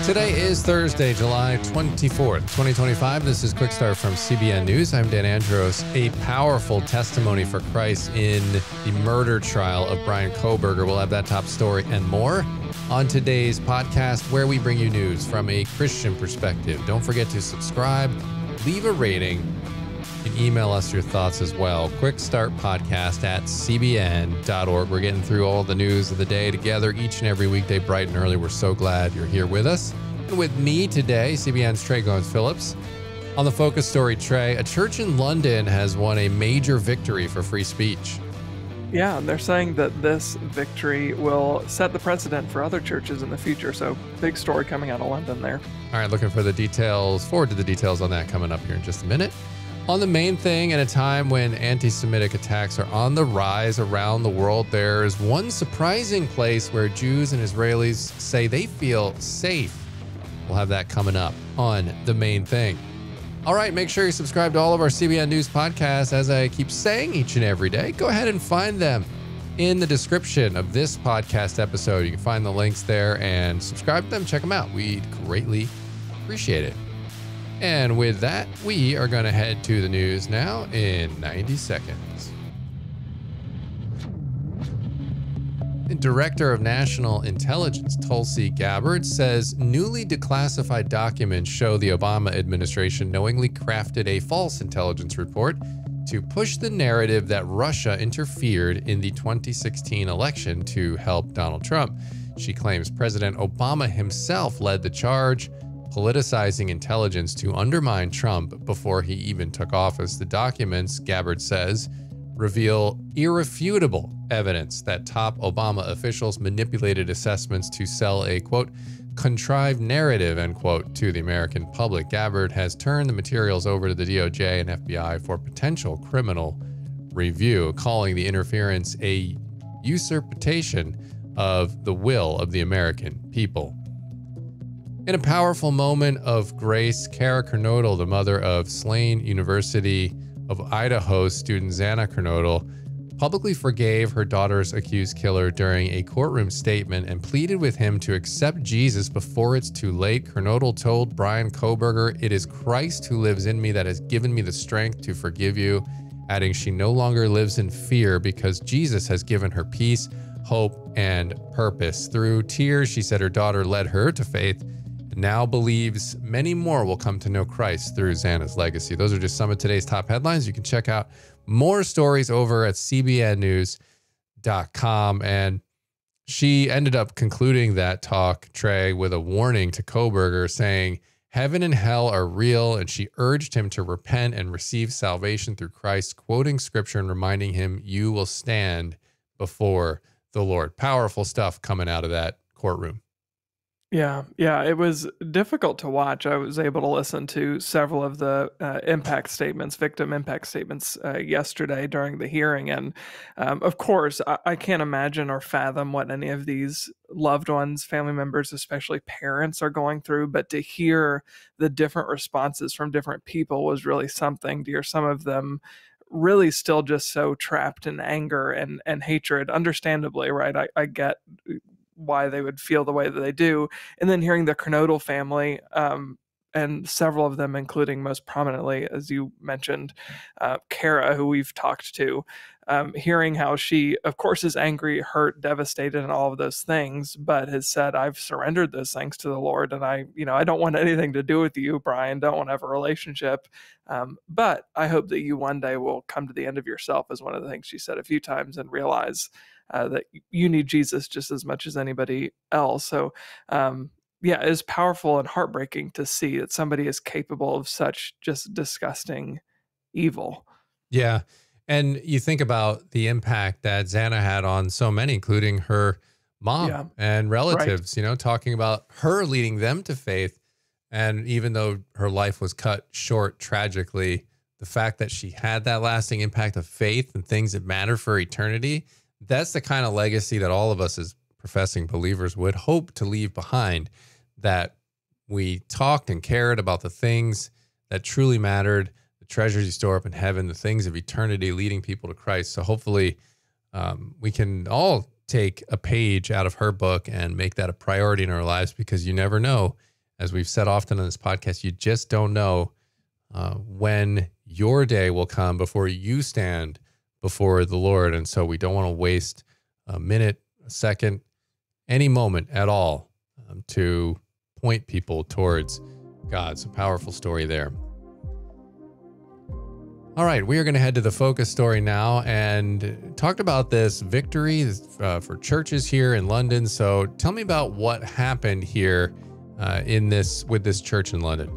Today is Thursday, July 24th, 2025. This is Quick Start from CBN News. I'm Dan Andros. A powerful testimony for Christ in the murder trial of Bryan Kohberger. We'll have that top story and more on today's podcast, where we bring you news from a Christian perspective. Don't forget to subscribe, leave a rating, and email us your thoughts as well. Quick Start Podcast at cbn.org. We're getting through all the news of the day together each and every weekday, bright and early. We're so glad you're here with us. And with me today, CBN's Trey Goins-Phillips. On the focus story, Trey, a church in London has won a major victory for free speech. Yeah, and they're saying that this victory will set the precedent for other churches in the future. So big story coming out of London there. All right, looking for the details, forward to the details on that coming up here in just a minute. On the main thing, in a time when anti-Semitic attacks are on the rise around the world, there's one surprising place where Jews and Israelis say they feel safe. We'll have that coming up on the main thing. All right, make sure you subscribe to all of our CBN News podcasts. As I keep saying each and every day, go ahead and find them in the description of this podcast episode. You can find the links there and subscribe to them. Check them out. We'd greatly appreciate it. And with that, we are going to head to the news now in 90 seconds. The Director of National Intelligence, Tulsi Gabbard, says newly declassified documents show the Obama administration knowingly crafted a false intelligence report to push the narrative that Russia interfered in the 2016 election to help Donald Trump. She claims President Obama himself led the charge, politicizing intelligence to undermine Trump before he even took office. The documents, Gabbard says, reveal irrefutable evidence that top Obama officials manipulated assessments to sell a, quote, contrived narrative, end quote, to the American public. Gabbard has turned the materials over to the DOJ and FBI for potential criminal review, calling the interference a usurpation of the will of the American people. In a powerful moment of grace, Kara Kernodle, the mother of slain University of Idaho student Xana Kernodle, publicly forgave her daughter's accused killer during a courtroom statement and pleaded with him to accept Jesus before it's too late. Kernodle told Bryan Kohberger, "It is Christ who lives in me that has given me the strength to forgive you," adding she no longer lives in fear because Jesus has given her peace, hope, and purpose. Through tears, she said her daughter led her to faith, now believes many more will come to know Christ through Xana's legacy. Those are just some of today's top headlines. You can check out more stories over at cbnnews.com. And she ended up concluding that talk, Trey, with a warning to Kohberger saying, heaven and hell are real, and she urged him to repent and receive salvation through Christ, quoting scripture and reminding him, you will stand before the Lord. Powerful stuff coming out of that courtroom. Yeah, it was difficult to watch. I was able to listen to several of the victim impact statements yesterday during the hearing. And of course, I can't imagine or fathom what any of these loved ones, family members, especially parents, are going through. But to hear the different responses from different people was really something. To hear some of them really still just so trapped in anger and hatred, understandably, right? I get why they would feel the way that they do. And then hearing the Kernodle family, and several of them, including most prominently, as you mentioned, Kara, who we've talked to, hearing how she, of course, is angry, hurt, devastated, and all of those things, but has said, I've surrendered those things to the Lord, and I don't want anything to do with you, Bryan, don't want to have a relationship. But I hope that you one day will come to the end of yourself, is one of the things she said a few times, and realize that you need Jesus just as much as anybody else. So, it's powerful and heartbreaking to see that somebody is capable of such just disgusting evil. Yeah. And you think about the impact that Xana had on so many, including her mom and relatives, right. Talking about her leading them to faith. And even though her life was cut short tragically, the fact that she had that lasting impact of faith and things that matter for eternity, that's the kind of legacy that all of us as professing believers would hope to leave behind, that we talked and cared about the things that truly mattered, the treasures you store up in heaven, the things of eternity leading people to Christ. So hopefully we can all take a page out of her book and make that a priority in our lives, because you never know, as we've said often on this podcast, you just don't know when your day will come before you stand before the Lord. And so we don't want to waste a minute, a second, any moment at all to point people towards God. It's a powerful story there. All right, we are going to head to the focus story now and talk about this victory for churches here in London. So tell me about what happened here with this church in London.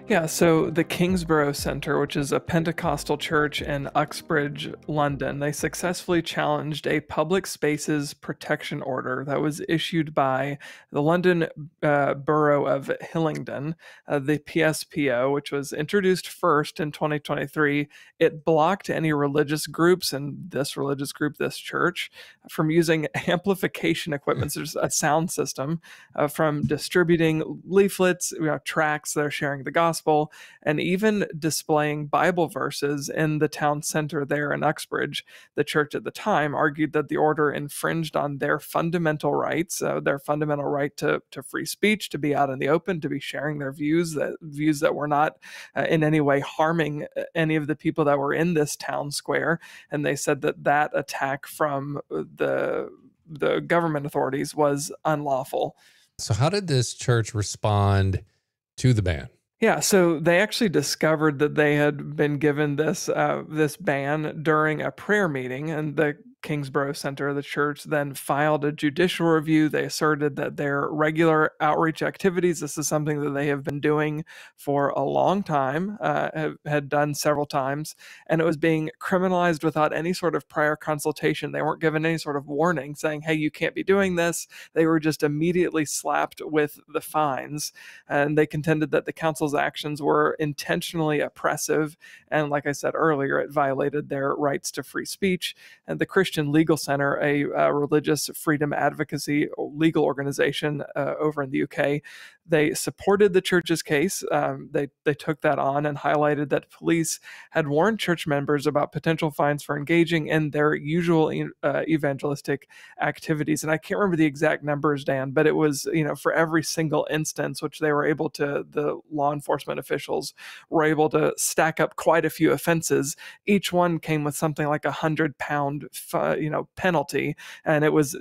Yeah, so the Kingsborough Centre, which is a Pentecostal church in Uxbridge, London, they successfully challenged a public spaces protection order that was issued by the London Borough of Hillingdon, the PSPO, which was introduced first in 2023. It blocked any religious groups, and this religious group, this church, from using amplification equipment, so just a sound system, from distributing leaflets, tracts that are sharing the gospel, and even displaying Bible verses in the town center there in Uxbridge. The church at the time argued that the order infringed on their fundamental rights, their fundamental right to free speech, to be out in the open, to be sharing their views that were not in any way harming any of the people that were in this town square. And they said that attack from the government authorities was unlawful. So how did this church respond to the ban? Yeah, so they actually discovered that they had been given this ban during a prayer meeting, and the Kingsborough Centre, the church, then filed a judicial review. They asserted that their regular outreach activities, this is something that they have been doing for a long time, had done several times, and it was being criminalized without any sort of prior consultation. They weren't given any sort of warning saying, hey, you can't be doing this. They were just immediately slapped with the fines, and they contended that the council's actions were intentionally oppressive, and like I said earlier, it violated their rights to free speech. And the Christian Legal Center, a religious freedom advocacy legal organization over in the UK, they supported the church's case. They took that on and highlighted that police had warned church members about potential fines for engaging in their usual evangelistic activities. And I can't remember the exact numbers, Dan, but it was, for every single instance, which they were able to, the law enforcement officials were able to stack up quite a few offenses. Each one came with something like £100 penalty. And it was,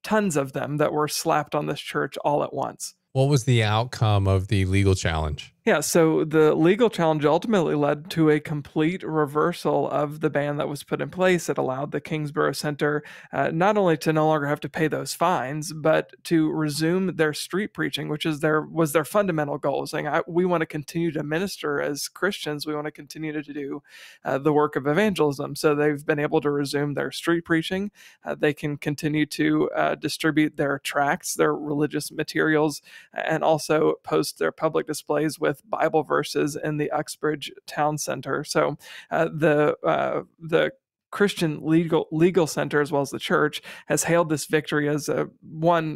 tons of them that were slapped on this church all at once. What was the outcome of the legal challenge? Yeah, so the legal challenge ultimately led to a complete reversal of the ban that was put in place. It allowed the Kingsborough Centre not only to no longer have to pay those fines, but to resume their street preaching, which was their fundamental goal, saying we want to continue to minister as Christians. We want to continue to do the work of evangelism. So they've been able to resume their street preaching. They can continue to distribute their tracts, their religious materials, and also post their public displays with Bible verses in the Uxbridge town center. So the Christian legal center, as well as the church, has hailed this victory as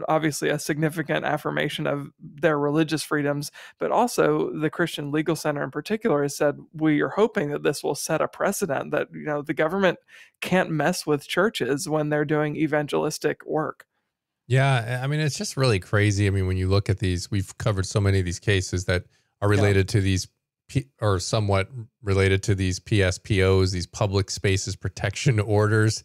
obviously a significant affirmation of their religious freedoms, but also the Christian legal center in particular has said, we are hoping that this will set a precedent that, the government can't mess with churches when they're doing evangelistic work. Yeah, I mean, it's just really crazy. I mean, when you look at these, we've covered so many of these cases that are related to these, or somewhat related to these PSPOs, these public spaces protection orders.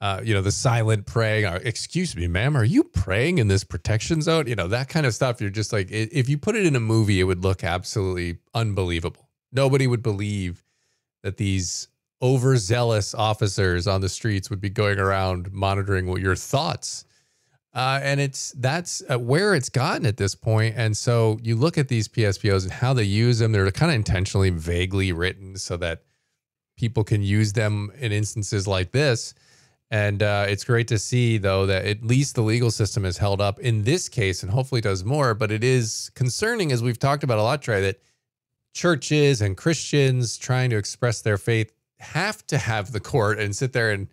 The silent praying. Excuse me, ma'am, are you praying in this protection zone? That kind of stuff. You're just like, if you put it in a movie, it would look absolutely unbelievable. Nobody would believe that these overzealous officers on the streets would be going around monitoring what your thoughts. And that's where it's gotten at this point. And so you look at these PSPOs and how they use them. They're kind of intentionally vaguely written so that people can use them in instances like this. And it's great to see, though, that at least the legal system is held up in this case and hopefully does more. But it is concerning, as we've talked about a lot, Trey, that churches and Christians trying to express their faith have to have the court and sit there and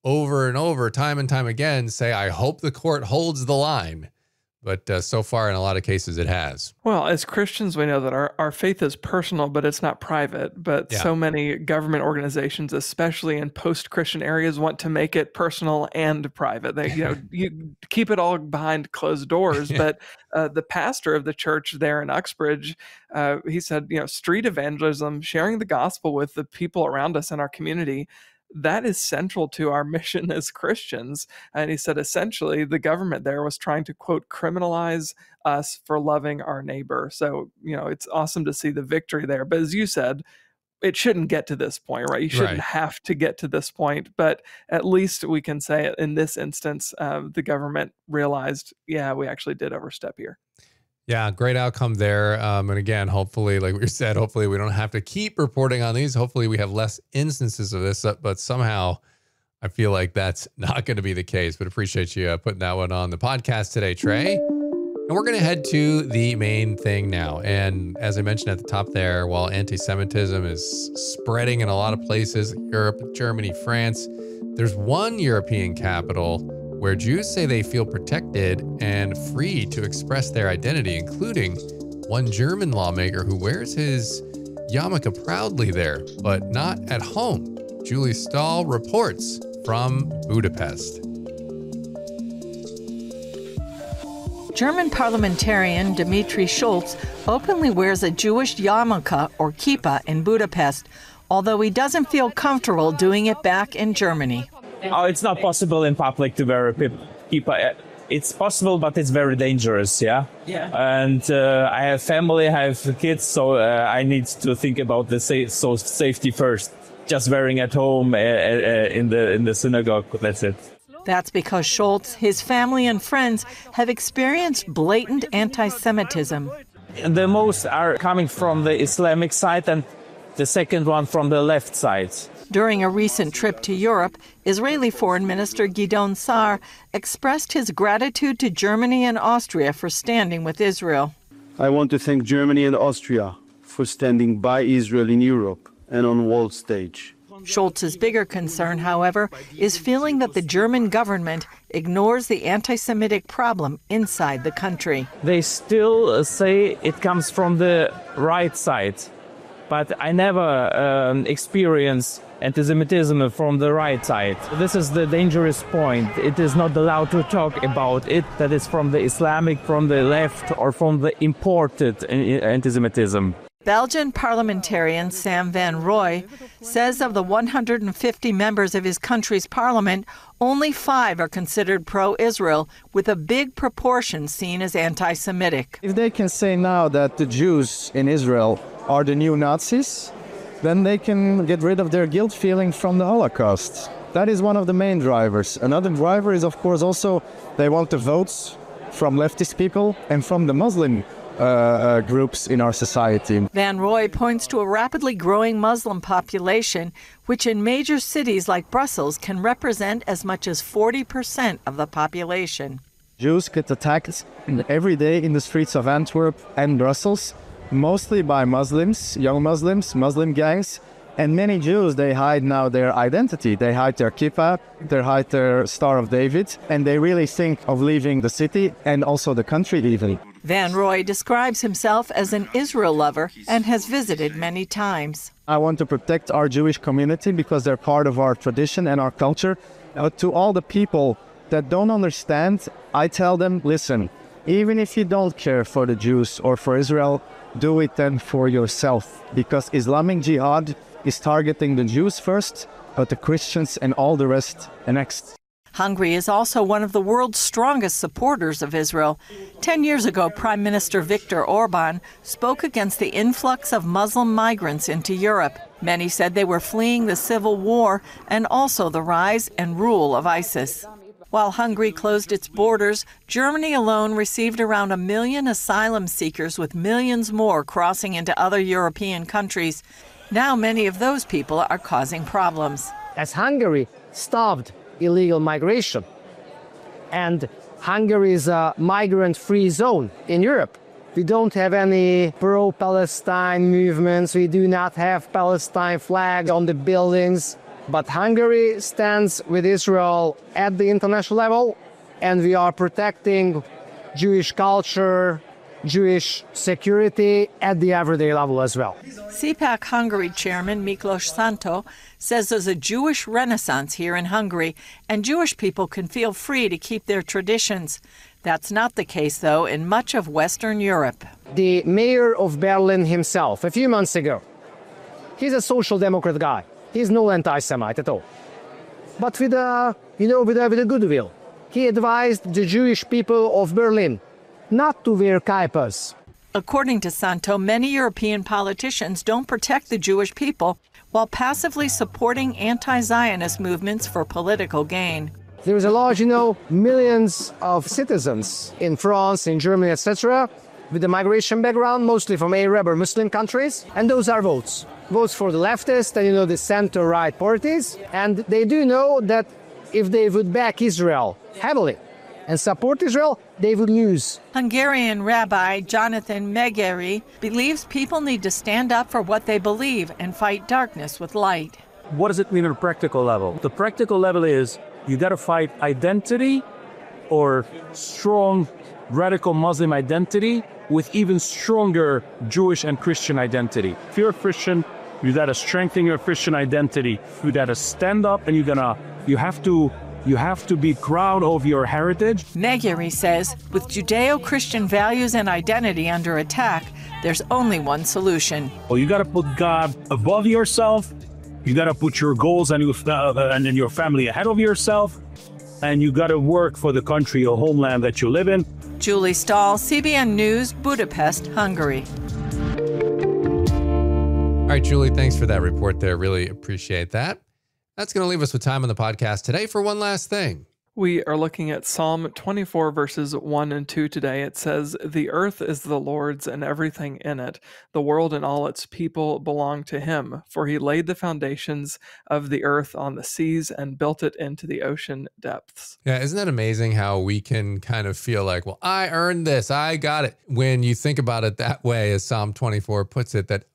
over, time and time again, say, I hope the court holds the line. But so far, in a lot of cases, it has. Well, as Christians, we know that our faith is personal, but it's not private. But so many government organizations, especially in post-Christian areas, want to make it personal and private. They, you keep it all behind closed doors. But the pastor of the church there in Uxbridge, he said, street evangelism, sharing the gospel with the people around us in our community, that is central to our mission as Christians. And he said, essentially, the government there was trying to, quote, criminalize us for loving our neighbor. So, it's awesome to see the victory there. But as you said, it shouldn't get to this point, right? You shouldn't have to get to this point. But at least we can say in this instance, the government realized, we actually did overstep here. Yeah, great outcome there. And again, hopefully, like we said, hopefully we don't have to keep reporting on these. Hopefully we have less instances of this, but somehow I feel like that's not going to be the case. But appreciate you putting that one on the podcast today, Trey. And we're going to head to the main thing now. And as I mentioned at the top there, while anti-Semitism is spreading in a lot of places, Europe, Germany, France, there's one European capital where Jews say they feel protected and free to express their identity, including one German lawmaker who wears his yarmulke proudly there, but not at home. Julie Stahl reports from Budapest. German parliamentarian Dimitri Schulz openly wears a Jewish yarmulke or kippah in Budapest, although he doesn't feel comfortable doing it back in Germany. Oh, it's not possible in public to wear a kippah. It's possible, but it's very dangerous, yeah? And I have family, I have kids, so I need to think about the safety first. Just wearing at home in the synagogue, that's it. That's because Schulz, his family and friends have experienced blatant anti-Semitism. The most are coming from the Islamic side and the second one from the left side. During a recent trip to Europe, Israeli Foreign Minister Gideon Sa'ar expressed his gratitude to Germany and Austria for standing with Israel. I want to thank Germany and Austria for standing by Israel in Europe and on world stage. Schulz's bigger concern, however, is feeling that the German government ignores the anti-Semitic problem inside the country. They still say it comes from the right side, but I never experienced anti-Semitism from the right side. This is the dangerous point. It is not allowed to talk about it, that is from the Islamic, from the left, or from the imported anti-Semitism. Belgian parliamentarian Sam van Rooij says of the 150 members of his country's parliament, only 5 are considered pro-Israel, with a big proportion seen as anti-Semitic. If they can say now that the Jews in Israel are the new Nazis, then they can get rid of their guilt feeling from the Holocaust. That is one of the main drivers. Another driver is, of course, also they want the votes from leftist people and from the Muslim groups in our society. Van Rooij points to a rapidly growing Muslim population, which in major cities like Brussels can represent as much as 40% of the population. Jews get attacked every day in the streets of Antwerp and Brussels, mostly by Muslims, young Muslims, Muslim gangs. And many Jews, they hide now their identity. They hide their kippah, they hide their Star of David, and they really think of leaving the city and also the country even. Van Rooij describes himself as an Israel lover and has visited many times. I want to protect our Jewish community because they're part of our tradition and our culture. To all the people that don't understand, I tell them, listen, even if you don't care for the Jews or for Israel, do it then for yourself, because Islamic Jihad is targeting the Jews first, but the Christians and all the rest next. Hungary is also one of the world's strongest supporters of Israel. 10 years ago, Prime Minister Viktor Orban spoke against the influx of Muslim migrants into Europe. Many said they were fleeing the civil war and also the rise and rule of ISIS. While Hungary closed its borders, Germany alone received around 1 million asylum seekers, with millions more crossing into other European countries. Now many of those people are causing problems. As Hungary stopped illegal migration, and Hungary is a migrant-free zone in Europe. We don't have any pro-Palestine movements, we do not have Palestine flags on the buildings, but Hungary stands with Israel at the international level, and we are protecting Jewish culture, Jewish security at the everyday level as well. CPAC Hungary chairman Miklos Santo says there's a Jewish renaissance here in Hungary, and Jewish people can feel free to keep their traditions. That's not the case, though, in much of Western Europe. The mayor of Berlin himself, a few months ago, he's a social democrat guy. He's no anti-Semite at all. But with a goodwill. He advised the Jewish people of Berlin not to wear kippas. According to Santo, many European politicians don't protect the Jewish people while passively supporting anti-Zionist movements for political gain. There is a large, millions of citizens in France, in Germany, etc., with a migration background, mostly from Arab or Muslim countries, and those are votes. Votes for the leftist and, the center-right parties, and they do know that if they would back Israel heavily and support Israel, they would lose. Hungarian Rabbi Jonathan Megeri believes people need to stand up for what they believe and fight darkness with light. What does it mean on a practical level? The practical level is you got to fight identity or strong radical Muslim identity with even stronger Jewish and Christian identity. If you're a Christian, you got to strengthen your Christian identity. You got to stand up and you have to be proud of your heritage. Megeri says, with Judeo-Christian values and identity under attack, there's only one solution. Well, you got to put God above yourself. You got to put your goals and your family ahead of yourself. And you got to work for the country, your homeland that you live in. Julie Stahl, CBN News, Budapest, Hungary. All right, Julie, thanks for that report there. Really appreciate that. That's going to leave us with time on the podcast today for one last thing. We are looking at Psalm 24, verses 1 and 2 today. It says, "The earth is the Lord's and everything in it. The world and all its people belong to him. For he laid the foundations of the earth on the seas and built it into the ocean depths." Yeah, isn't that amazing how we can kind of feel like, well, I earned this, I got it. When you think about it that way, as Psalm 24 puts it, that,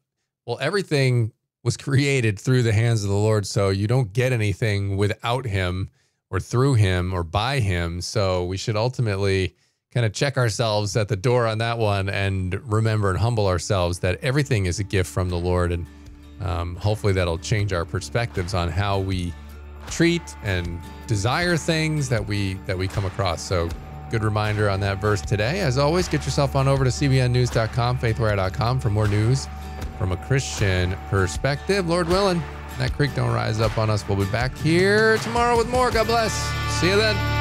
well, everything was created through the hands of the Lord, so you don't get anything without him or through him or by him. So we should ultimately kind of check ourselves at the door on that one and remember and humble ourselves that everything is a gift from the Lord. And hopefully that'll change our perspectives on how we treat and desire things that we come across. So good reminder on that verse today. As always, get yourself on over to cbnnews.com, faithwire.com for more news from a Christian perspective. Lord willing, that creek don't rise up on us. We'll be back here tomorrow with more. God bless. See you then.